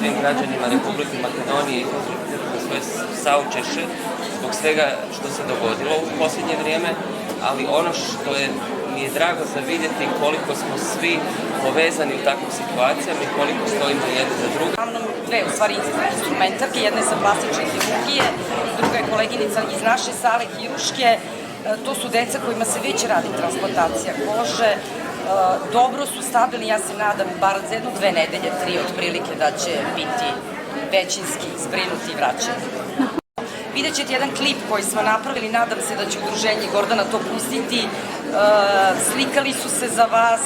svim građanima Republike Makedonije i svoje saučešće zbog svega što se dogodilo u posljednje vrijeme, ali ono što mi je drago za vidjeti koliko smo svi povezani u takvim situacijama i koliko stojimo jedni za druge. Dve, u stvari, instrumentarke, jedna je sa plastične hirurgije, druga je koleginica iz naše sale hiruške. To su deca kojima se već radi transplantacija kože. Dobro su stabilni, ja se nadam, bar za 1-2 nedelje, 3 otprilike, da će biti većinski zbrinuti i vraćeni. Vidjet ćete jedan klip koji smo napravili, nadam se da će udruženje Gordana to pustiti. Slikali su se za vas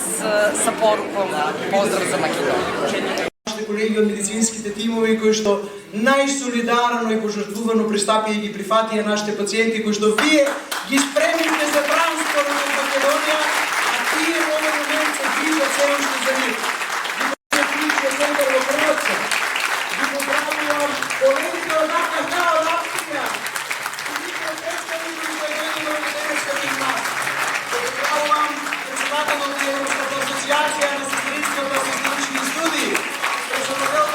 sa porukom pozdrav za Makedoniju. Нашите колеги од медицинските тимови кои што најсолидарно и пожртвувано пристапија и ги прифатија нашите пациенти кои што вие ги спремите за транспорт во Македонија, а тие во овој момент се движат се уште за нив. Клиничен центар во Хрватска. Ви поздравувам колегите од АКХ од Австрија. Сите представници кои дојдоа во денеска тима. Поздравувам председателот на Европската асоциација на сестринството со клинични студии. Председателот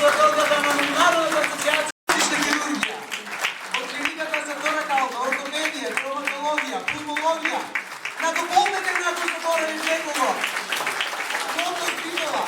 за Белгата на Меѓународната асоциација за клинична хирургија. Од клиниката за торакална, ортопедија, травматологија, пулмологија. На дополнете некој заборави некого. Фото Спинова.